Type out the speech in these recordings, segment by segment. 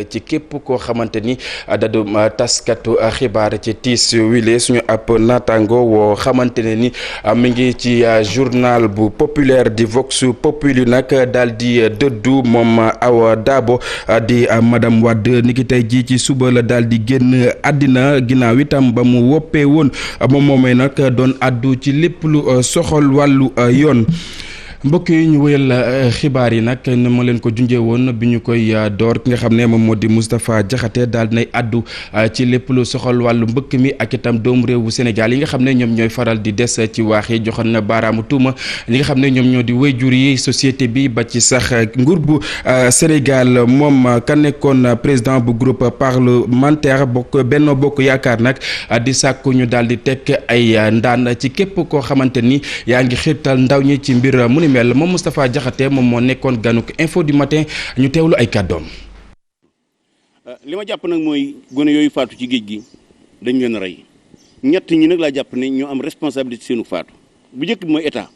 ci képp koo xamante ni dadu taskatu xibaar ci tiis wile suñu ab naataango woo xamante ne ni mi ngi ci journal bu populaire di Vox Populi nag daal di dëddu moom Awa Dabo di madame Wade ni ki tey jii ci suba la daal di génn àddina ginnaaw itam ba mu woppee woon moom moomee nag doon àddu ci lépp lu soxal wàllu yoon. mbokk yi ñu wéyal xibaar yi nag ni ma leen ko junjee woon bi ñu koy door ki nga xam ne moom moo di Moustapha Diakhaté daal dinay addu ci lépp lu soxal wàllu mbëkk mi ak itam doomu réewu Sénégal yi nga xam ne ñoom ñooy faral di des ci waax yi joxoon na baaraamu tuuma ñi nga xam ne ñoom ñoo di wayjur yi société bi ba ci sax nguur bu Sénégal moom ka nekkoon président bu groupe parlementaire Benno Bokk Yaakaar nag di sàkku ñu daal di tekk ay ndaan ci képp koo xamante ni yaa ngi xiirtal ndaw ñi ci mbir mu ni mel moom Moustapha Diakhaté moom moo nekkoon ganuk info du matin ñu teewlu ay kàddoom. li ma jàpp nag mooy gone yooyu faatu ci géej gi dañ leen rey ñett ñi nag laa jàpp ne ñoo am responsabilité seenu faatu bu njëkk bi mooy état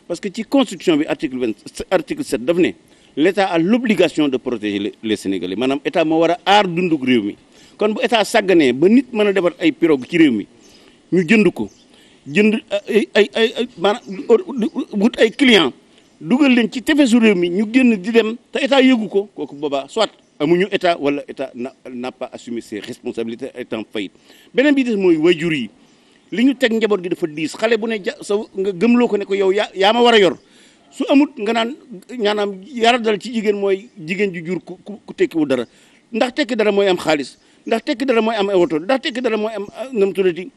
parce que ci constitution bi article 7 daf ne l' état a l' obligation de protéger les Sénégalais maanaam état moo war a aar dundug réew mi kon bu état sàgganee ba nit mën a defar ay pirogue ci réew mi ñu jënd ko. jënd ay maanaam wut ay client dugal leen ci tefesu réew mi ñu génn di dem te état yëgu ko kooku boobaa soit amuñu état wala état n'a pas assumé ses responsabilités étant faillite beneen bi des mooy wayjur yi li ñu teg njaboot gi dafa diis xale bu ne sa nga gëmloo ko ne ko yow yaa ma war a yor su amut nga naan ñaanaam yara dal ci jigéen mooy jigéen ju jur ku tekkiwu dara ndax tekki dara mooy am xaalis ndax tekki dara mooy am ay oto ndax tekki dara mooy am ngam tuddati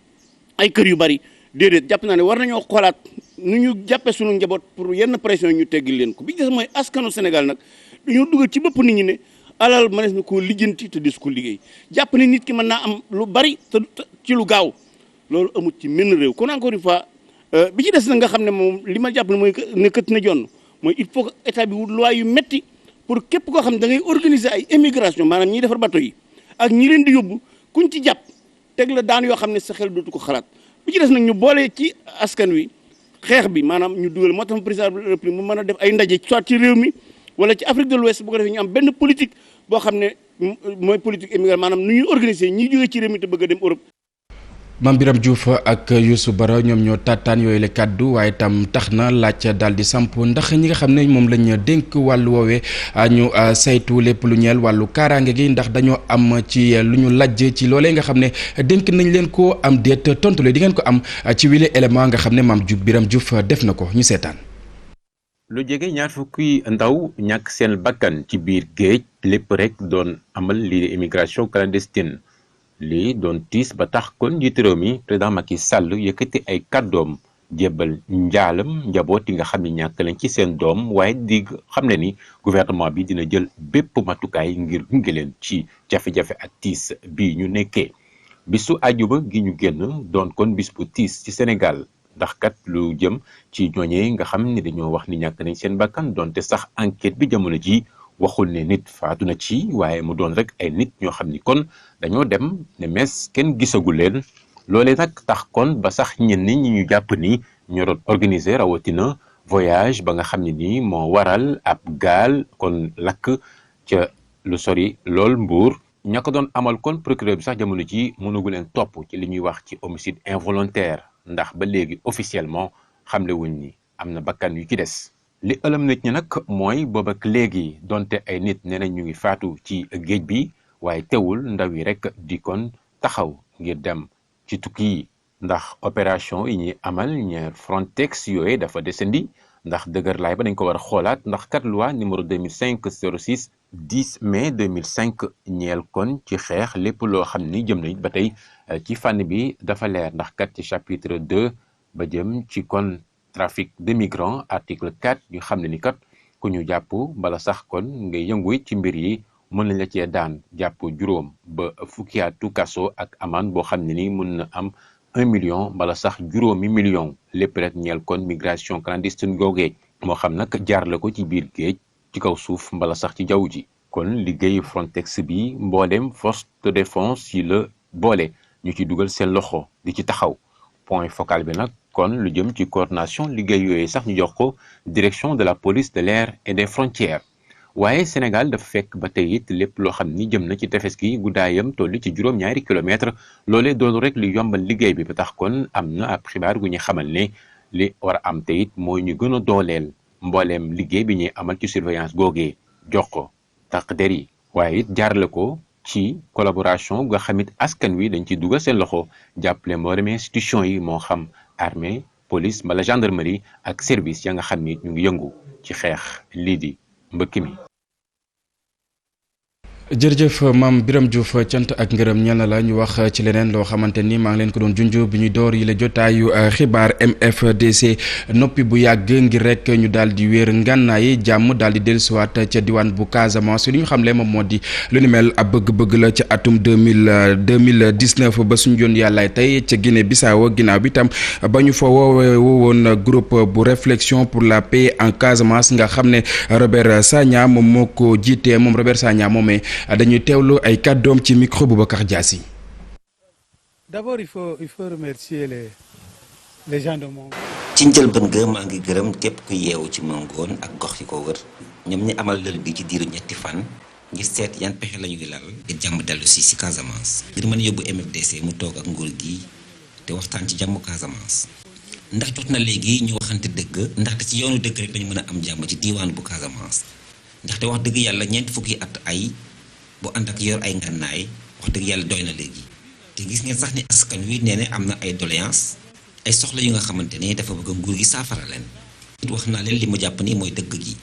ay kër yu bari déedéet jàpp naa ne war nañoo xoolaat nu ñu jàppee sunu njaboot pour yenn pression ñu teggil leen ko bi des mooy askanu Sénégal nag dañoo dugal ci bopp nit ñi ne alal mënees na koo lijjanti te des ko liggéey jàpp ne nit ki mën naa am lu bari te ci lu gaaw loolu amut ci menn réew kon encore une fois bi ci des na nga xam ne moom li ma jàpp ne mooy ne kët na jonn mooy il faut que état bi wut loi yu metti pour képp koo xam ne da ngay organiser ay émigration maanaam ñiy defar bateau yi ak ñi leen di yóbbu kuñ ci jàpp teg la daan yoo xam ne sa xel dootu ko xalaat bi ci des nag ñu boole ci askan wi xeex bi maanaam ñu dugal moo tax président de la République mu mën a def ay ndaje soit ci réew mi wala ci Afrique de l'Ouest bu ko defee ñu am benn politique boo xam ne mooy politique émigrée maanaam nu ñuy organiser ñi jógee ci réew mi te bëgg a dem Europe. Mame Birame Diouf ak Youssou Bara ñoom ñoo tàttaan yooyu la kàddu waaye tam tax na laaj daal di samp ndax ñi nga xam ne moom lañ dénk wàllu woowee ñu saytu lépp lu ñeel wàllu kaaraange gi ndax dañoo am ci lu ñu lajj ci loolee nga xam ne dénk nañ leen ko am déet tontule di ngeen ko am ci wile élément nga xam ne Mame Birame Diouf def na ko ñu seetaan. lu jege ñaar fukki ndaw ñàkk seen bakkan ci biir géej lépp rek doon amal lii di immigration clandestine. lii doon tiis ba tax kon njiitu réew mi président Macky Sall yëkkati ay kàddoom jébbal njaalam njaboot yi nga xam ne ñàkk lañ ci seen doom waaye di xam ne ni gouvernement bi dina jël bépp matukaay ngir gunge leen ci jafe-jafe ak tiis bi ñu nekkee bisu àjjuma gi ñu génn doon kon bis bu tiis ci Sénégal ndax kat lu jëm ci ñooñee nga xam ne dañoo wax ni ñàkk nañ seen bakkan doonte sax enquête bi jamono ji waxul ne nit faatu na ci waaye mu doon rek ay nit ñoo xam ni kon dañoo dem ne mes kenn gisagu leen loolee nag tax kon ba sax ñenn ñi ñu jàpp ni ñoo doon organiser rawatina voyage ba nga xam ne nii moo waral ab gaal kon lakk ca lu sori lool Mbuur ña ko doon amal kon procureur bi sax jamono ji mënagu leen topp ci li ñuy wax ci homicide involontaire ndax ba léegi officiellement xamle wuñ ni am na bakkan yu ci des. li ëlëm nit ñi nag mooy booba ak léegi donte ay nit nee nañ ñu ngi faatu ci géej bi waaye teewul ndaw yi rek di kon taxaw ngir dem ci tukki yi ndax opération yi ñuy amal ñaar Frontex yooyu dafa desandi ndax dëgër laay ba dañ ko war a xoolaat ndax kat loi numéro 2005/06 10 mai 2005 ñeel kon ci xeex lépp loo xam ni jëm nañ ba tey ci fànn bi dafa leer ndax kat ci chapitre 2 ba jëm ci kon trafic de migrants article 4 ñu xam ne ni kat ku ñu jàpp bala sax kon ngay yëngu ci mbir yi mën nañ la cee daan jàpp juróom ba fukki atu kaso ak amende boo xam ne ni mën na am 1 million bala sax juróomi million lépp rek ñeel kon migration clandestine googee moo xam nag jaar la ko ci biir géej ci kaw suuf mbala sax ci jaww ji kon liggéeyu Frontex bi mbooleem force de défense yi la boole ñu ci dugal seen loxo di ci taxaw point focal bi nag kon lu jëm ci coordination liggéey yooyu sax ñu jox ko direction de la police de l'air et des frontières waaye Sénégal dafa fekk ba tey it lépp loo xam ni jëm na ci tefes gi guddaayam toll ci juróom-ñaari kilomètre loolee doonu rek li yombal liggéey bi ba tax kon am na ab xibaar gu ñu xamal ne li war a am te it mooy ñu gën a dooleel mbooleem liggéey bi ñuy amal ci surveillance googee jox ko takk der yi waaye it jaarale ko ci collaboration nga xamit askan wi dañ ci dugal seen loxo jàppale mboolem institution yi moo xam armée police mbala gendarmerie ak service ya nga xam ni ñu ngi yëngu ci xeex lii di mbëkk mi. jërëjëf maam Biram Diouf cant ak ngërëm ñeel na la ñu wax ci leneen loo xamante ni maa ngi leen ko doon junj bi ñu door yi la jotaayu xibaar MFDC noppi bu yàgg ngir rek ñu daal di wéer ngànnaay jàmm daal di dellusiwaat ca diwaan bu Casamance li ñu xamle moom moo di lu ni mel ab bëgg-bëgg la ca atum 2019 ba suñu yoon yàllaay tey ca Guinée Bissau ginnaaw bi tam ba ñu fa woowoon groupe bu réflexion pour la paix en Casamance nga xam ne Robert Sagna moom moo ko jiitee moom Robert Sagna moomee dañuy teewlu ay kàddoom ci micro Boubacar Diassi. D'abord il faut remercier les gens de Mongoon. ci njëlbéen ga maa ngi gërëm képp ku yeewu ci Mongoon ak gox yi ko wër ñoom ñi amal lël bi ci diiru ñetti fan ngir seet yan pexe la ñuy lal ngir jàmm dellu si Casamance. ngir mën a yóbbu MFDC mu toog ak nguur gi te waxtaan ci jàmm Casamance. ndax jot na léegi ñu waxante dëgg ndaxte ci yoonu dëgg rek dañu mën a am jàmm ci diiwaan bu Casamance ndaxte wax dëgg yàlla ñeent fukki at ay. bu ànd ak yor ay ngànnaay wax dëgg yàlla doy na léegi te gis ngeen sax ni askan wi nee na am na ay doléance ay soxla yu nga xamante ne dafa bëgg nguur gi saafara leen. wax naa leen li mu jàpp ni mooy dëgg gi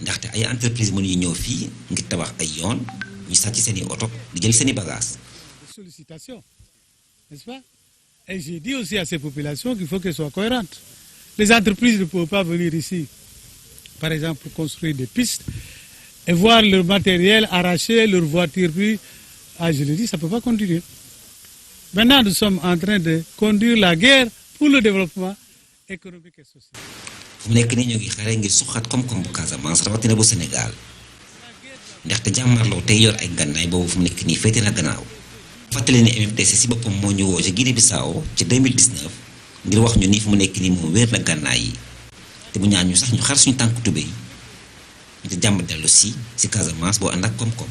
ndaxte ay entreprise mënuñu ñëw fii ngir tabax ay yoon ñu sàcc seen i oto di jël seen i bagages. Sollicitation, n'est-ce pas? Et j'ai dit aussi à ces populations qu'il faut qu'elles soient cohérentes. Les entreprises ne peuvent pas venir ici, par exemple, pour construire des pistes. Et voir leur matériel arraché, leur voiture prise, je le dis, ça ne peut pas continuer. Maintenant, nous sommes en train de conduire la guerre pour le développement économique et social. fu mu nekk nii ñoo ngi xare ngir suqat koom-koom bu Casamance rawatina bu Sénégal ndaxte jàmmarloo tey yor ay gànnaay boobu fu mu nekk nii féete na gannaaw. fàttali ne MFDC si boppam moo ñu woo ca Guinée Bissau ci 2019 ngir wax ñu ni fu mu nekk nii moom wéer na gànnaay yi te bu ñaan ñu sax ñu xar suñu tànk tubéy de jàmm dellu si Casamance boo ànd ak koom-koom.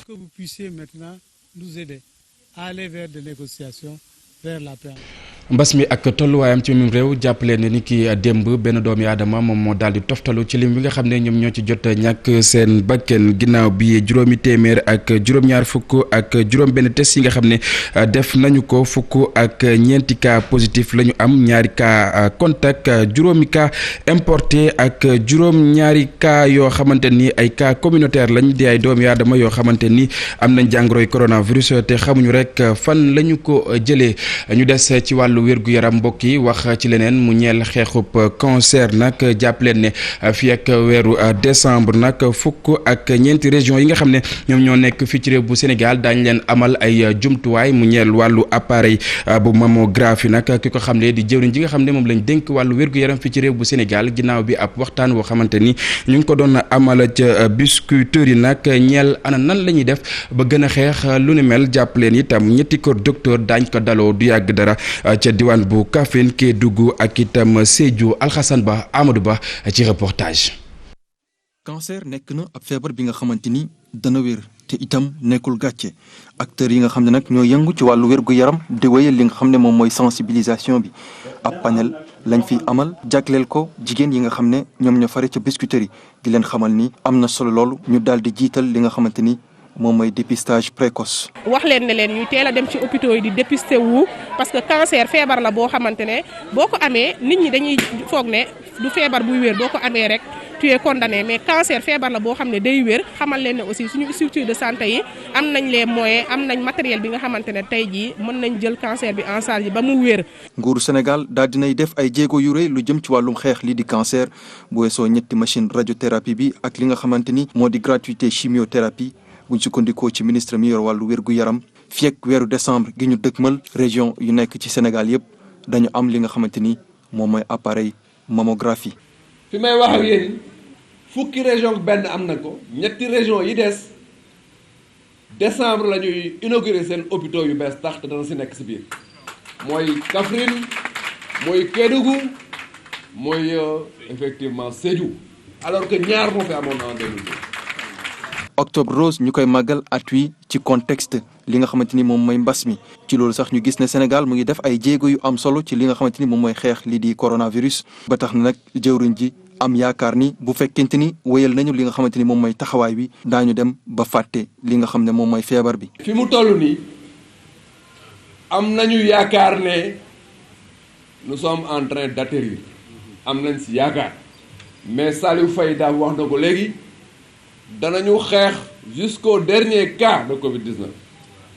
Que vous puissiez maintenant nous aider à aller vers des négociations vers la paix. mbas mi ak tolluwaayam ci mim réew jàppale ne ni ki démb benn doomi aadama moom moo daal di toftalu ci lim bi nga xam ne ñoom ñoo ci jot ñàkk seen bakken ginnaaw bi juróomi téeméer ak juróom-ñaar fukk ak juróom-benn test yi nga xam ne def nañu ko fukk ak ñeenti cas positif la ñu am ñaari cas contact juróomi cas importé ak juróom-ñaari cas yoo xamante ni ay cas communautaire lañ di ay doomi aadama yoo xamante ni am nañ jàngoroy coronavirus te xamuñu rek fan la ñu ko jëlee ñu des ci wàllu wérgu yaram mbokk yi wax ci leneen mu ñeel xeexub cancer nag jàpp leen ne fii ak weeru décembre nag fukk ak ñeenti région yi nga xam ne ñoom ñoo nekk fii ci réew bu Sénégal daañ leen amal ay jumtuwaay mu ñeel wàllu appareil bu mammographie nag ki ko xam ne di jëwriñ ji nga xam ne moom lañ dénk wàllu wérgu yaram fii ci réew bu Sénégal ginnaaw bi ab waxtaan woo xamante ni ñu ngi ko doon amal ca Biscuiterie yi nag ñeel ana nan la ñuy def ba gën a xeex lu ni mel jàpp leen itam ñetti kër docteur daañ ko daloo du yàgg dara ca diwaan bu Kaffrine Kédougou ak itam Sédhiou Alxasan Ba Amadou Ba ci reportage. cancer nekk na ab feebar bi nga xamante ni dana wér te itam nekkul gàcce acteurs yi nga xam ne nag ñoo yëngu ci wàllu wér gu yaram di wéyal li nga xam ne moom mooy sensibilisation bi ab panel lañ fi amal jagleel ko jigéen yi nga xam ne ñoom ñoo fare ca Biscuiterie di leen xamal ni am na solo loolu ñu daal di jiital li nga xamante ni moom mooy dépistage précoce. wax leen ne leen ñuy teel a dem ci hôpitaux yi di dépister wu parce que cancer feebar la boo xamante ne boo ko amee nit ñi dañuy foog ne du feebar buy wér boo ko amee rek tu es condamné mais cancer feebar la boo xam ne day wér xamal leen ne aussi suñu structure de santé yi am nañ les moyens am nañ matériel bi nga xamante ne tey jii mën nañ jël cancer bi en charge ba mu wér. nguuru Sénégal daal dinay def ay jéego yu rëy lu jëm ci wàllum xeex lii di cancer bu weesoo ñetti machine radiothérapie bi ak li nga xamante ni moo di gratuité chimiothérapie. buñ sukkandikoo ci ministre mi yor wàllu wér-gu-yaram fii ak weeru décembre gi ñu dëkkmal région yu nekk ci Sénégal yëpp dañu am li nga xamante ni moom mooy appareil mammographie. fi may wax ak yéen fukki région benn am na ko ñetti région yi des décembre la ñuy inauguré seen hôpitaux yu bees tax te dana si nekk si biir mooy Kaffrine mooy Kédougou mooy effectivement Sédhiou alors que ñaar moo fi amoon en 2012 Octobre Rose ñu koy màggal at wi ci contexte li nga xamante ni moom mooy mbas mi ci loolu sax ñu gis ne Sénégal mu ngi def ay jéego yu am solo ci li nga xamante ni moom mooy xeex lii di coronavirus ba tax na nag jëwriñ ji am yaakaar ni bu fekkente ni wéyal nañu li nga xamante ni moom mooy taxawaay bi daañu dem ba fàtte li nga xam ne moom mooy feebar bi. fi mu toll nii am nañu yaakaar ne nous sommes en train d'atterrir am nañ si yaakaar mais Saliou Faye daal wax na ko léegi danañu xeex jusqu'au dernier cas de Covid-19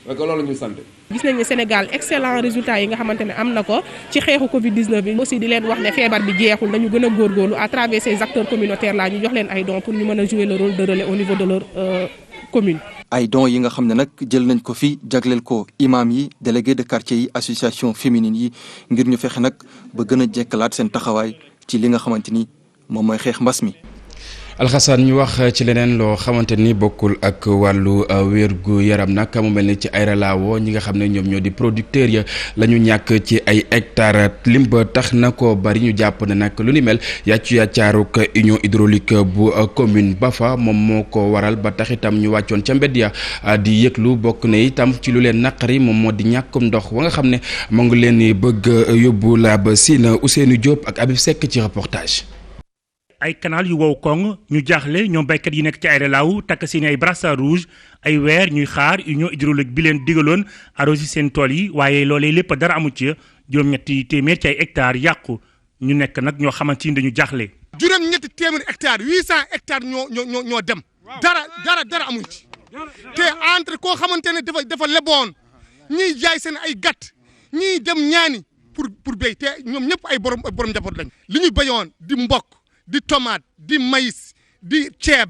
parce que loolu ñu sant. gis nañu Sénégal excellent résultat yi nga xamante ne am na ko ci xeexu Covid-19 bi aussi di leen wax ne feebar bi jeexul dañu gën a góorgóorlu à travers ces acteurs communautaires là ñu jox leen ay dons pour ñu mën a jouer le rôle de relais au niveau de leur commune. ay dons yi nga xam ne nag jël nañ ko fi jagleel ko imam yi délégué de quartier yi association féminine yi ngir ñu fexe nag ba gën a jekkalaat seen taxawaay ci li nga xamante ni moom mooy xeex mbas mi. Alxasan ñu wax ci leneen loo xamante ni bokkul ak wàllu wérgu yaram nag mu mel ni ci ay relaawo ñi nga xam ne ñoom ñoo di producteurs ya la ñu ñàkk ci ay hectares lim ba tax na ko bari ñu jàpp ne nag lu ni mel yàccaaruk union hydraulique bu commune Bafa moom moo ko waral ba tax itam ñu wàccoon ca mbedd ya di yëglu bokk na itam ci lu leen naqari moom moo di ñàkkum ndox wa nga xam ne moo ngi leen bëgg yóbbu laa ba Sine Ousseynou Diop ak Habib Seck ci reportage. ay canal yu wow koŋ ñu jaaxle ñoom béykat yi nekk ci ay relaaw takk seen ay brassard rouge ay weer ñuy xaar union hydraulique bi leen digaloon arrosé seen tool yi waaye loolee lépp dara amu ci juróom-ñetti téeméer ci ay hectares yàqu ñu nekk nag ñoo xamante ni dañu jaaxle. juróom-ñetti téeméer hectares 800 hectares ñoo dem dara amuñ ci te entre koo xamante ne dafa leboon ñiy jaay seen ay gàtt ñiy dem ñaani pour béy te ñoom ñëpp ay borom njaboot lañ li ñu béyoon di mbokk di tomate di maïs di ceeb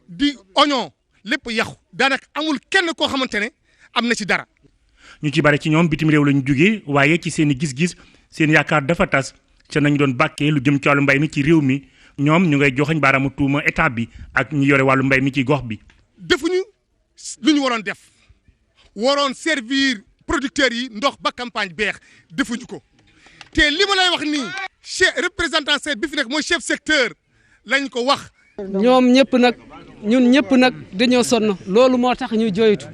di oignon lépp yàqu daanaka amul kenn koo xamante ne am na ci dara. ñu ci bari ci ñoom bitim réew la ñu jugee waaye ci seen i gis-gis seen yaakaar dafa tas ca nañu doon bàkkee lu jëm ci wàllu mbay mi ci réew mi ñoom ñu ngay joxañ baaraamu tuuma état bi ak ñi yore wàllu mbay mi ci gox bi. defuñu lu ñu waroon def waroon servir producteurs yi ndox ba campagne beex defuñu ko te li ma lay wax nii. chef représentant bi fi nekk mooy chef secteur lañ ko wax. ñoom ñëpp nag ñun ñëpp nag dañoo sonn loolu moo tax ñuy jooytu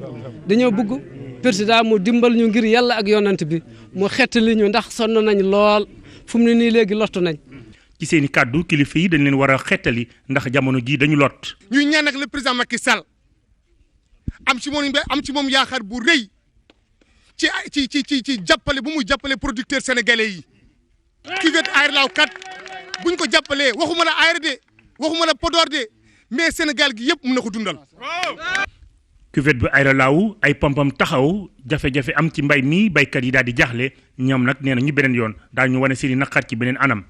dañoo bëgg président mu dimbal ñu ngir yàlla ak yonant bi mu xettali ñu ndax sonn nañ lool fu mu ne nii léegi lottu nañ. ci seen i kàddu kilifa yi dañ leen war a xettali ndax jamono jii dañu lot. ñuy ñaan nag le président Macky Sall am ci moom yaakaar bu rëy ci jàppale bu muy jàppale producteurs sénégalais yi. cuvette Aérelao 4 buñ ko jàppalee waxuma la Aéré de waxuma la Podor de mais Sénégal gi yëpp mën na ko dundal. cuvette bi Aérelao ay pompam taxaw jafe-jafe am ci mbay mi baykat yi daal di jaaxle ñoom nag nee na ñu beneen yoon daal ñu wane seeni naqar ci beneen anam.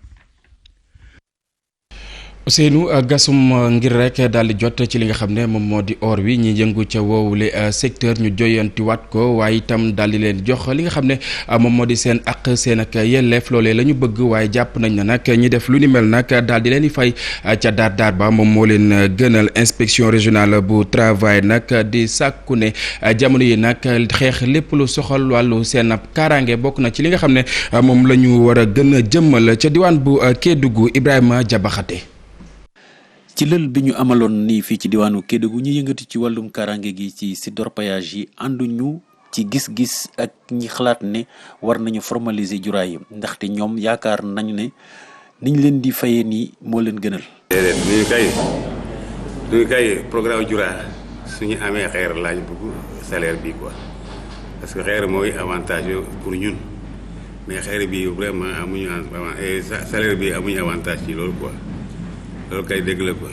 Ousseynou gasum ngir rek daal di jot ci li nga xam ne moom moo di or wi ñi yëngu ca woowule secteur ñu joyantiwaat ko waaye itam daal di leen jox li nga xam ne moom moo di seen ak seen ak yelleef loolee la ñu bëgg waaye jàpp nañ na nag ñi def lu ni mel nag daal di leen di fay ca daar ba moom moo leen gënal inspection régionale bu travail nag di sàkku ne jamono yi nag xeex lépp lu soxal wàllu seen ab kaaraange bokk na ci li nga xam ne moom la ñu war a gën a jëmmal ca diwaan bu Kédougou Ibrahima Jabaxate. ci lël bi ñu amaloon nii fii ci diwaanu Kédougou ñu yëngati ci wàllum kaaraange gi ci site d'orpaillage yi ànduñu ci gis-gis ak ñi xalaat ne war nañu formaliser juraay yi ndaxte ñoom yaakaar nañu ne niñ leen di fayee nii moo leen gënal. duñu kay programme jura suñu amee xeer laaj bëgg salaire bi quoi parce que xeer mooy avantage pour ñun mais xeer bi vraiment amuñu salaire bi amuñu avantage ci loolu quoi. loolu kay dégg la quoi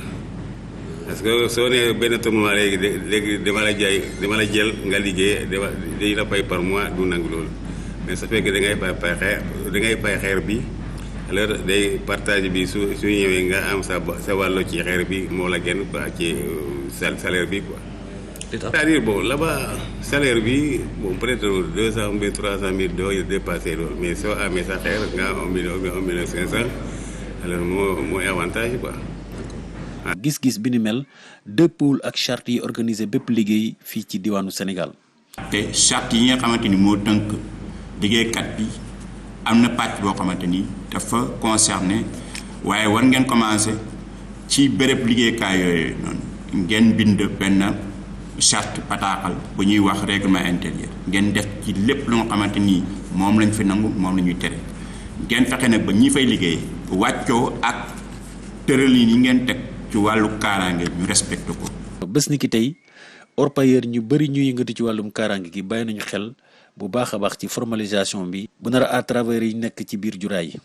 parce que soo nee benn tournoi léegi dama la jël nga liggéey dañu la fay par mois du nangu loolu mais su fekkee da ngay fay xeer bi alors day partage bi su ñëwee nga am sa wàllo ci xeer bi moo la génn quoi ci salaire bi quoi. c'est-à-dire bon là-bas salaire bi bon peut-être 200 000 300 000 doo dépassé loolu mais soo amee sa xeer nga am 1 million 500. alors mooy avantage quoi. gis-gis bi ni mel dëppoowul ak charte yi organisé bépp liggéey fii ci diwaanu Sénégal. te charte yi nga xamante ni moo tënk liggéeykat bi am na pàcc boo xamante ni dafa concerné waaye war ngeen commencé ci béréb liggéeykaay yooyu noonu ngeen bind benn charte bataaxal bu ñuy wax règlement intérieur ngeen def ci lépp lu nga xamante ni moom lañ fi nangu moom la ñuy tere ngeen fexe nag ba ñi fay liggéey wàccoo ak tëralin yi ngeen teg ci wàllu kaaraange ñu respecté ko. bés ni ki tey orpailleurs ñu bëri ñu yëngatu ci wàllum kaaraange gi bàyyi nañu xel bu baax a baax ci formalisation bi bu nar a à travers yi nekk ci biir juraay yi.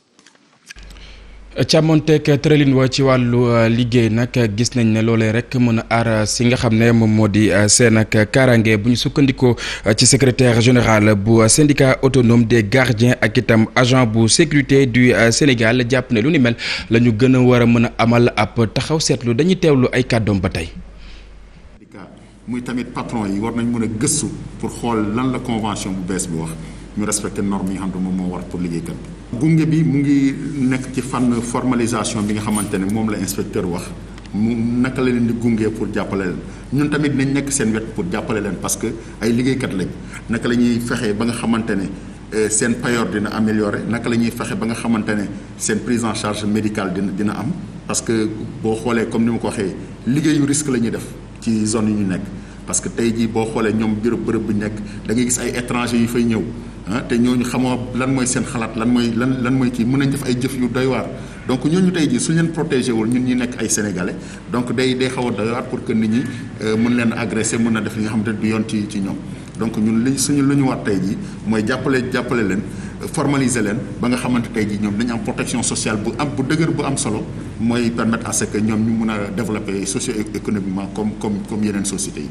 càmmonteeg tëralin wa ci wàllu liggéey nag gis nañ ne loolee rek mën a aar si nga xam ne moom moo di seen ak kaaraange bu ñu sukkandikoo ci secrétaire général bu syndicat autonome des gardiens ak itam agent bu sécurité du Sénégal jàpp ne lu ni mel la ñu gën a war a mën a amal ab taxaw seetlu dañuy teewlu ay kàddoom ba tey. muy tamit patron yi war nañ mën a gëstu pour xool lan la convention bu bees bi wax ñu respecter normes yi nga xam ne moom moo war pour liggéeykat bi. gunge bi mu ngi nekk ci fànn formalisation bi nga xamante ne moom la inspecteur wax mu naka la leen di gunge pour jàppale leen ñun tamit nañ nekk seen wet pour jàppale leen parce que ay liggéeykat lañ naka la ñuy fexee ba nga xamante ne seen payoor dina améliorer naka la ñuy fexe ba nga xamante ne seen prise en charge médicale dina am parce que boo xoolee comme ni ma ko waxee liggéeyu risque la ñuy def ci zone yi ñu nekk parce que tey jii boo xoolee ñoom bërëb bu nekk da ngay gis ay étrangers yu fay ñëw te ñooñu xamoo lan mooy seen xalaat lan mooy kii mën nañ def ay jëf yu doy waar donc ñooñu tey jii suñ leen protégé wul ñun ñi nekk ay sénégalais donc day xaw a doy waar pour que nit ñi mën leen agressé mën na def li nga xamante ne du yoon ci ñoom donc ñun lu ñu war tey jii mooy jàppale leen formaliser leen ba nga xamante tey jii ñoom dañu am protection sociale bu dëgër bu am solo mooy permettre à ce que ñoom ñu mun a développer socio-économiquement comme yeneen sociétés yi.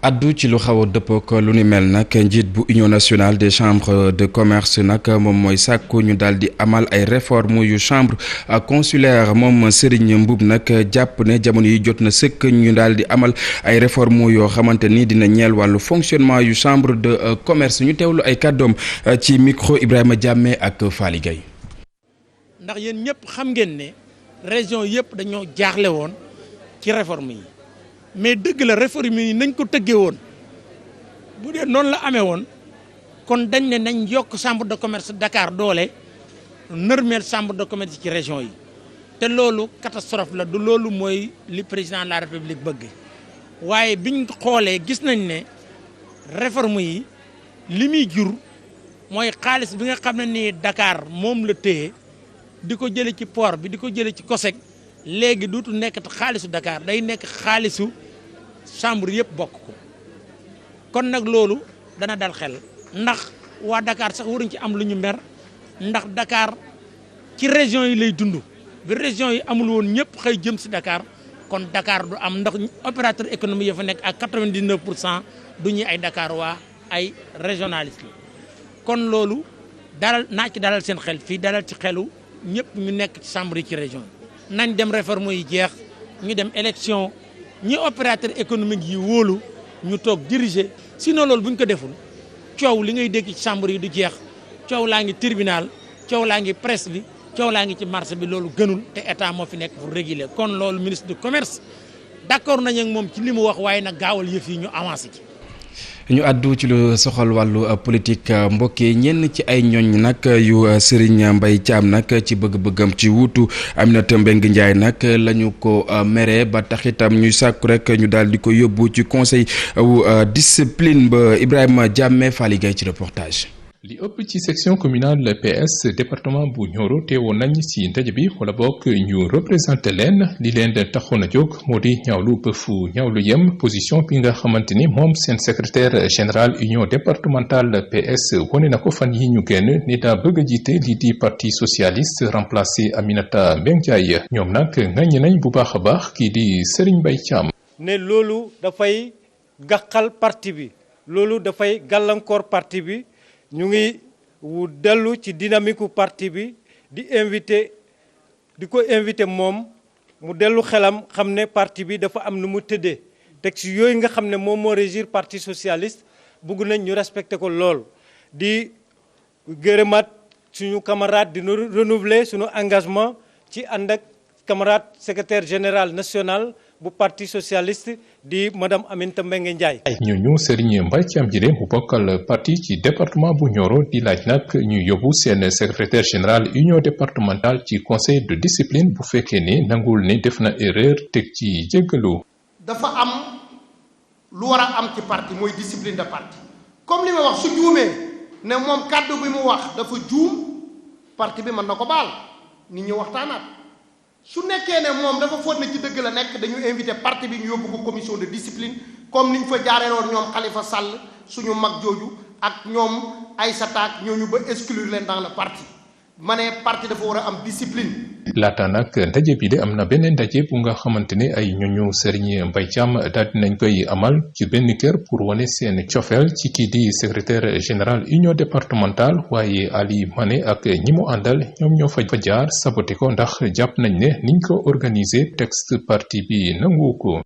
addu ci lu xaw a dëppook lu ni mel nag njiit bu union nationale des chambres de commerce nag moom mooy sàkku ñu daal di amal ay réformes yu chambre consulaire moom Serigne Mboup nag jàpp ne jamono yi jot na sëkk ñu daal di amal ay réformes yoo xamante ni dina ñeel wàllu fonctionnement yu chambre de commerce ñu teewlu ay kàddoom ci micro Ibrahima Diamé ak Faly Gueye. ndax yéen ñëpp xam ngeen ne région yëpp dañoo jaaxle woon ci réforme yi. mais dëgg la réforme yi nañ ko tëggee woon bu dee noonu la amee woon kon dañ ne nañ yokk chambre de commerce Dakar doole nërmeel chambre de commerce ci région yi te loolu catastrophe la du loolu mooy li président de la république bëgg waaye biñ xoolee gis nañ ne réforme yi li muy jur mooy xaalis bi nga xam ne ni Dakar moom la téye di ko jële ci port bi di ko jële ci COSEC léegi duutu nekk xaalisu Dakar day nekk xaalisu chambre yëpp bokk ko kon nag loolu dana dal xel ndax waa Dakar sax waruñ ci am lu ñu mer ndax Dakar ci région yi lay dund bi région yi amul woon ñëpp xëy jëm si Dakar kon Dakar du am ndax opérateur économique ya fa nekk ak 99% du ñuy ay Dakar waa ay régionaliste la kon loolu dalal naa ci dalal seen xel fii dalal ci xelu ñëpp ñu nekk ci chambre yi ci région yi nañ dem réforme yi jeex ñu dem élection ñi opérateur économique yi wóolu ñu toog diriger sinon loolu bu ñu ko deful coow li ngay dégg ci chambre yi du jeex coow laa ngi tribunal coow laa ngi presse bi coow laa ngi ci marché bi loolu gënul te état moo fi nekk pour réguler kon loolu ministre du commerce d'accord nañ ak moom ci li mu wax waaye nag gaawal yëf yi ñu avancé ci. ñu àddu ci lu soxal wàllu politique mbokk yi ñenn ci ay ñooñ nag yu Serigne Mbaye Thiam nag ci bëgg-bëggam ci wuutu Aminata Mbengue Ndiaye nag la ñu ko mere ba tax itam ñuy sàkku rek ñu daal di ko yóbbu ci conseil wu discipline ba Ibrahima Diamé Faly Gueye ci reportage. li ëpp ci section communale PS département bu Nioro teewoon nañ ci ndaje bi wala bokk ñu représenté leen li leen taxoon a jóg moo di ñaawlu bëfu ñaawlu yem position bi nga xamante ni moom seen secrétaire général union départementale PS wane na ko fan yi ñu génn ni daa bëgg a jiite lii di parti socialiste remplacé Aminata Mbengue Ndiaye ñoom nag ngañ nañ bu baax a baax kii di Serigne Mbaye Thiam. ne loolu dafay gàqal parti bi loolu dafay gàllankoor parti bi. ñu ngi dellu ci dynamique parti bi di ko invité moom mu dellu xelam xam ne parti bi dafa am nu mu tëddee texte yooyu nga xam ne moom moo régir parti socialiste bugg nañ ñu respecté ko lool di gërëmaat suñu camarade di renouveler suñu engagement ci ànd ak camarade secrétaire général national bu parti socialiste di madame Aminata Mbengue Ndiaye. ñooñu Serigne Mbaye Thiam jële mu bokkal parti ci département bu Nioro di laaj nag ñu yóbbu seen secrétaire général union départementale ci conseil de discipline bu fekkee ne nangul ne def na erreur teg ci jéggalu. dafa am lu war a am ci parti mooy discipline de parti comme li ma wax su juumee ne moom kàddu bi mu wax dafa juum parti bi mën na ko baal nit ñi waxtaanaat su nekkee ne moom dafa foog ne ci dëgg la nekk dañu invité parti bi ñu yóbbu ko commission de discipline comme niñ fa jaareeloon ñoom Khalifa Sall suñu mag jooju ak ñoom Aïssata ak ñooñu ba exclure leen dans le parti ma ne parti dafa war a am discipline. laata nag ndaje bi de am na beneen ndaje bu nga xamante ne ay ñooñu Serigne Mbaye Thiam daal dinañ koy amal ci benn kër pour wane seen cofeel ci kii di secrétaire général union départementale waaye Ali Mané ak ñi mu àndal ñoom ñoo fa jaar saboté ko ndax jàpp nañ ne niñ ko organiser texte parti bi nangu ko.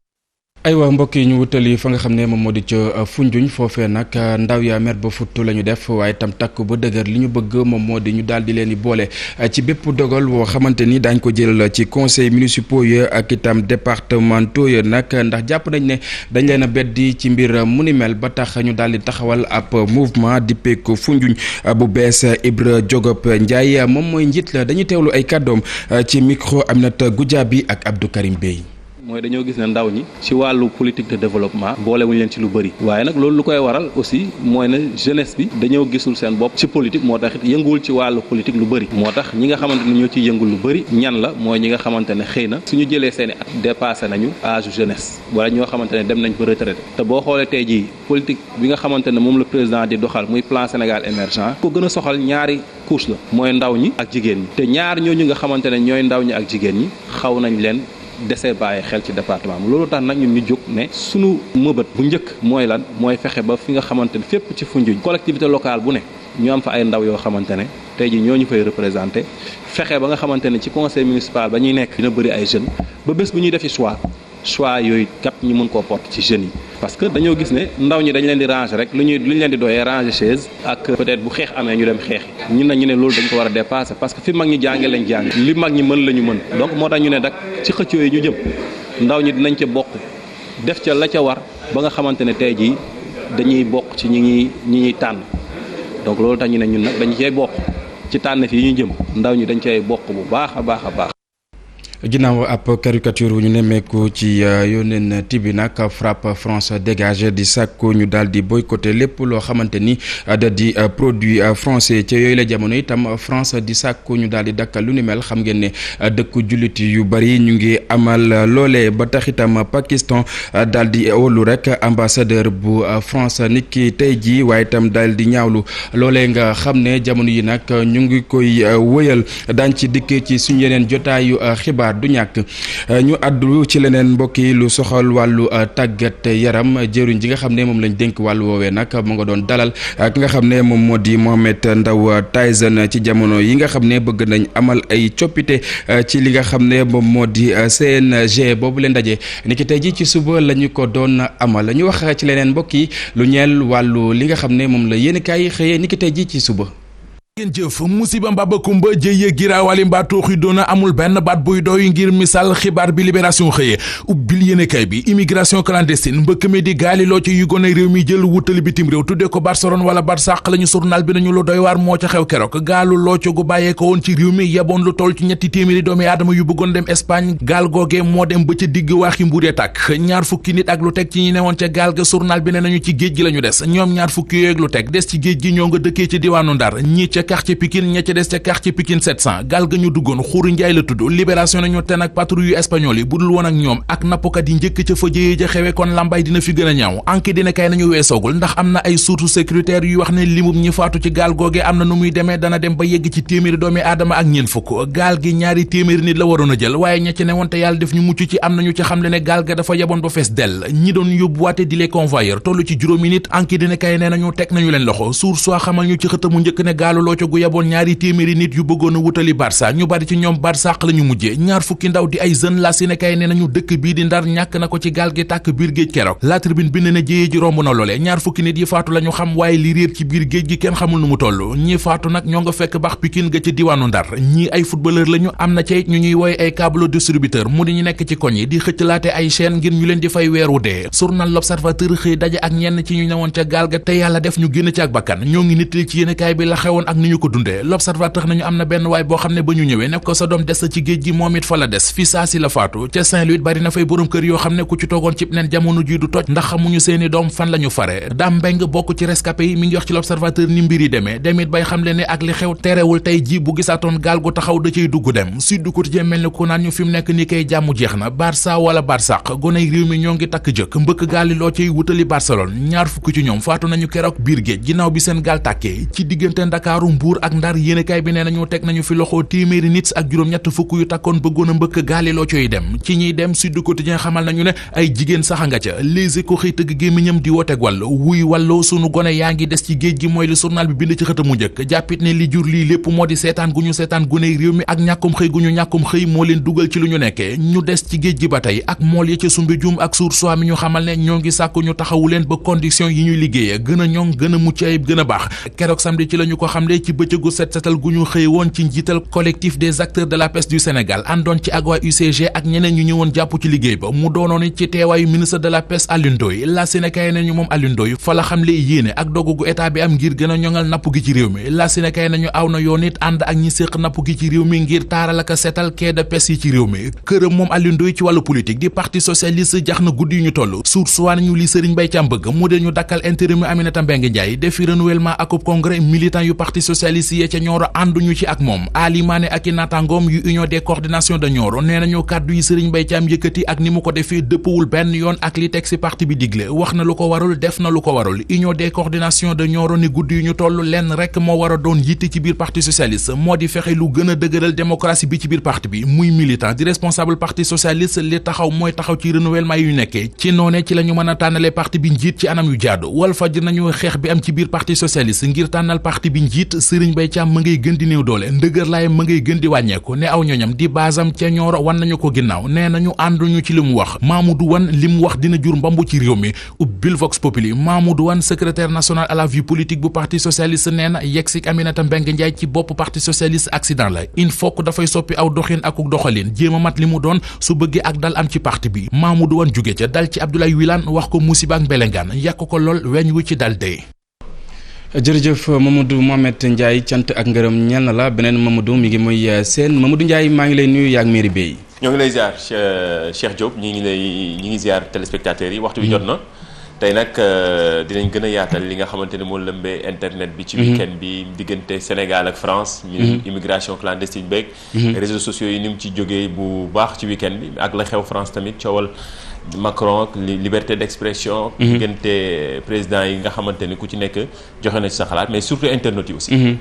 aywa mbokk yi ñu wutali fa nga xam ne moom moo di ca Foundiougne foofee nag ndaw yaa mer ba futt la ñu def waaye tam takk ba dëgër li ñu bëgg moom moo di ñu daal di leen di boole ci bépp dogal woo xamante ni daañ ko jël ci conseil municipaux yi ak itam départementaux yi nag ndax jàpp nañ ne dañ leen a beddi ci mbir mu ni mel ba tax ñu daal di taxawal ab mouvement dippee ko Foundiougne bu bees. Ibra Diogop Ndiaye moom mooy njiit la dañuy teewlu ay kàddoom ci micro Aminata Goudiaby ak Abdou Karim Bey. mooy dañoo gis ne ndaw ñi ci wàllu politique de développement boolewuñu leen ci lu bëri waaye nag loolu lu koy waral aussi mooy ne jeunesse bi dañoo gisul seen bopp ci politique moo tax it yënguwul ci wàllu politique lu bëri moo tax ñi nga xamante ne ñoo ciy yëngul lu bëri ñan la mooy ñi nga xamante ne xëy na suñu jëlee seen i at dépassé nañu âge jeunesse wala ñoo xamante ne dem nañ ba retraité te boo xoolee tey jii politique bi nga xamante ne moom la président di doxal muy plan Sénégal émergent ko gën a soxal ñaari couche la mooy ndaw ñi ak jigéen ñi te ñaar ñooñu nga xamante ne ñooy ndaw ñi ak jigéen ñi xaw nañ leen desee bàyyi xel ci département bi loolu tax nag ñun ñu jóg ne sunu mëbët bu njëkk mooy lan mooy fexe ba fi nga xamante ne fépp ci Foundiougne collectivité locale bu ne ñu am fa ay ndaw yoo xamante ne tey jii ñoo ñu fay représenté fexe ba nga xamante ne ci conseil municipal ba ñuy nekk dina bëri ay jeunes ba bés bu ñuy defi choix yooyu kat ñu mën koo porter ci jeunes yi parce que dañoo gis ne ndaw ñi dañ leen di ranger rek lu ñu leen di doyee ranger chaise ak peut-être bu xeex amee ñu dem xeex ñu ne loolu dañ ko war a dépasser parce que fi mag ñi jànge lañ jàng li mag ñi mën la ñu mën donc moo tax ñu ne dak ci xëccoo yi ñu jëm ndaw ñi dinañ ca bokk def ca la ca war ba nga xamante ne tey jii dañuy bokk ci ñi ñuy tànn donc loolu tax ñu ne ñun nag dañu cey bokk ci tànn fi yi ñu jëm ndaw ñi dañ cey bokk bu baax a baax a baax. ginnaaw ab caricature wu ñu nemmeeku ci yónneen tibi nag FRAPP France dégage di sàkku ñu daal di boycotter lépp loo xamante ni da di produit français ca yooyu la jamono itam France di sàkku ñu daal di dakkal lu ni mel xam ngeen ne dëkku jullit yu bari ñu ngi amal loolee ba tax itam Pakistan daal di wóolu rek ambassadeur bu France nit ki tey jii waaye itam daal di ñaawlu loolee nga xam ne jamono yi nag ñu ngi koy wëyal daañ ci dikk ci suñu yeneen jotaayu xibaar du ñàkk ñu àddu ci leneen mbokk yi lu soxal wàllu tàggat yaram jëruñ ji nga xam ne moom lañ dénk wàllu woowee nag mu nga doon dalal ki nga xam ne moom moo di Mohamed Ndao Tyson ci jamono yi nga xam ne bëgg nañ amal ay coppite ci li nga xam ne moom moo di CNG boobu leen daje niki tey ji ci suba la ñu ko doon amal ñu wax ci leneen mbokk yi lu ñeel wàllu li nga xam ne moom la yéen kaay xëyee niki tey ji ci suba. ngeen jëf musiba mbaba kumba jëye giraawali mbaa tooxi doona amul benn baat buy doy ngir misaal xibaar bi libération xëye ubbil yéenekaay bi immigration clandestine mbëkk mi di gaali loo ci yu gone réew mi jël wutali bitim réew tuddee ko Barcelone wala Barsàq lañu journal bi nañu lu doy waar moo ca xew keroog gaalu looco gu bàyyee ko woon ci réew mi yeboon lu toll ci 300 doomi aadama yu bëggoon dem Espagne gaal googee moo dem ba ca digg waaxi mbuuree tàkk ñaar fukki nit ak lu teg ci ñi newoon ca gaal ga journal bi ne nañu ci géej gi lañu des ñoom ñaar fukki yooyu ak lu teg des ci géej gi ñoo nga dëkkee ci diwaanu Ndar ñi ca quartier Pikine ña ca des ca quartier Pikine 700 gaal ga ñu duggoon Xuuru Njaay la tudd libération nañu te nag patrouille yu espagnol yi budul woon ak ñoom ak nappkat yi njëkk ca fa jëyee ja xewe kon lambay dina fi gën a ñaaw enquête dina kay nañu weesoogul ndax am na ay sources sécuritaires yu wax ne limub ñi faatu ci gaal googee am na nu muy demee dana dem ba yegg ci téeméeri doomi aadama ak ñeen fukk gaal gi ñaari téeméeri nit la waroon a jël waaye ña ca ne woon te yàlla def ñu mucc ci am nañu ca xamle ne gaal ga dafa yeboon ba fees dell ñi doon yóbbuwaate di les convoyeurs toll ci juróomi nit enquête dina kay nee nañu teg nañu leen loxo suur soo xamal ñu ci xëtamu njëkk ne gaalu loo ca gu yeboon ñaari téeméeri nit yu bëggoon a wutali Barça ñu bari ci ñoom Barsàq la ñu mujjee ñaar fukki ndaw di ay jeunes la si ne kay ne nañu dëkk bii di Ndar ñàkk na ko ci gaal gi tàkk biir géej keroog La Tribune bind na jéyee ji romb na loole ñaar fukki nit yi faatu la ñu xam waaye li réer ci biir géej gi kenn xamul nu mu toll ñi faatu nag ñoo nga fekk bax Pikine ga ca diwaanu Ndar ñii ay footballeur lañu am na ca it ñu ñuy wooye ay câble distributeur mu di ñu nekk ci koñ yi di xëccalaate ay chaîne ngir ñu leen di fay weeru dee journal L'Observateur xëy daje ak ñenn ci ñu newoon ca gaal ga te yàlla def ñu génn ci ak bakkan ñoo ngi nittali ci yéenekaay bi la xewoon ak ni ñu ko dundee l'observateur nañu am na benn waay boo xam ne ba ñu ñëwee ne ko sa doom des ci géej gi moom it fa la des fi saa si la faatu ca Saint-Louis bari na fay borom kër yoo xam ne ku ci toogoon cib nen jamono ji du toj ndax xamuñu seeni doom fan la ñu fare Dame Mbeng bokk ci rescapé yi mi ngi wax ci l'observateur ni mbir yi demee demit bay xam le ne ak li xew terewul tey ji bu gisaatoon gaal gu taxaw da cay dugg dem Sud Quotidien mel ni ku naan ñu fi mu nekk ni kay jàmm jeex na Barça wala Barsaq goney réew mi ñoo ngi takk jëkk mbëkk gaal li loo cay wutali Barcelone ñaar fukki ci ñoom faatu nañu keroog biir géej ginnaaw bi seen gaal tàkkee ci diggante Ndakaaru Mbuur ak Ndar yéenekaay bi nee nañu teg nañu fi loxo téeméeri nit ak juróom-ñett fukk yu takkoon bëggoon a mbëkk gaal li loo cay dem ci ñiy dem Sud Quotidien xamal nañu ne ay jigéen sax nga ca Les Échos xëy tëgg gémmiñam di wooteeg wàllu wuy wàllu sunu gone yaa ngi des ci géej gi mooy li journal bi bind ci xëtamu njëkk jàppit ne li jur lii lépp moo di seetaan gu ñu seetaan guney réew mi ak ñàkkum xëy gu ñu ñàkkum xëy moo leen dugal ci lu ñu nekkee ñu des ci géej gi ba tey ak mool ya ca Soumbédioune ak Source A mi ñu xamal ne ñoo ngi sàkku ñu taxawu leen ba condition yi ñuy liggéeyee gën a ñoŋ gën a mucc ayib gën a baax keroog samedi ci la ñu ko xamle ci bëccëgu set setal gu ñu xëy woon ci njiital collectif des acteurs de la pêche du Sénégal àndoon ci ak waa UCG ak ñeneen ñu ñëwoon jàpp ci liggéey ba mu doonoon ci teewaayu ministre de la pêche Alioune Ndoye la Sénégal nañu moom Alioune Ndoye fa la xamle yéene ak dogu gu état bi am ngir gën a ñoŋal napp gi ci réew mi la Sénégal nañu aw na yoon it ànd ak ñi séq napp gi ci réew mi ngir taaral ak setal quai de pêche yi ci réew mi këram moom Alioune Ndoye ci wàllu politique di parti socialiste jax na guddi yu ñu toll Source A nañu li Serigne Mbaye Thiam bëgg mu dee ñu dakkal intérim Aminata Mbengue Ndiaye defi renouvellement akub congrès militant yu parti socialiste yee ca Nioro ànduñu ci ak moom Ali Mané ak i naataangoom yu union des coordinations de Nioro nee nañu kàddu yi Serigne Mbaye Thiam yëkkati ak ni mu ko defee dëppwul benn yoon ak li teg ci parti bi digle wax na lu ko warul def na lu ko warul union des coordinations de Nioro ni guddi yu ñu toll lenn rek moo war a doon yitte ci biir parti socialiste moo di fexe lu gën a dëgëral démocratie bi ci biir parti bi muy militant di responsable parti socialiste li taxaw mooy taxaw ci renouvellement yu nekkee ci noone ci la ñu mën a tànnale parti bi njiit ci anam yu jaadu Walfadjri nañu xeex bi am ci biir parti socialiste ngir tànnal parti bi njiit Serigne Mbaye Thiam ma ngay gën di néew doole ndëgër laay ma ngay gën di wàññeeku ne aw ñoñam di basam ca Nioro wan nañu ko ginnaaw nee nañu ànduñu ci li mu wax Mamoudou Wane li mu wax dina jur mbambu ci réew mi ubbil Vox Populi Mamoudou Wane secrétaire national à la vie politique bu parti socialiste nee na yegsik Aminata Mbengue Ndiaye ci bopp parti socialiste accident la il faut que dafay soppi aw doxin akuk doxalin jéem a mat li mu doon su bëggee ak dal am ci parti bi Mamoudou Wane jóge ca dal ci Abdoulaye Wilane wax ko musiba ak mbelengaan yàq ko lool weñ wu ci dal dee. jërëjëf Mamadou Mohamed Ndiaye cant ak ngërëm ñeel na la beneen Mamadou mi ngi mooy seen Mamadou Ndiaye maa ngi lay nuyu yaag mairie Bey. ñoo ngi lay ziar Cheikh Diop ñi ngi ziar téléspectateurs yi waxtu bi jot na tey nag dinañ gën a yaatal li nga xamante ne moo lëmbee internet bi ci week-end bi diggante Sénégal ak France immigration clandestine beeg réseaux sociaux yi ni mu ci jógee bu baax ci week-end bi ak la xew France tamit coowal Macron ak liberté d'expression diggante président yi nga xamante ni ku ci nekk joxe na ci sa xalaat mais surtout internautes yi aussi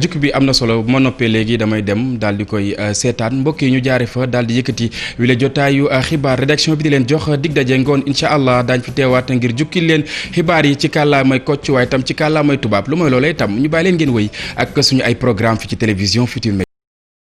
jukki bi am na solo bu ma noppee léegi damay dem daal di koy seetaan mbokk yi ñu jaare fa daal di yëkkati wile jotaayu xibaar rédaction bi di leen jox dig daje ngoon incha allah daañ fi teewaat ngir jukki leen xibaar yi ci kàllaamay kocc waaye tam ci kàllaamay tubaab lu mooy loolee tam ñu bàyyi leen ngeen wëy ak suñu ay programme fi ci télévision Futurs Médias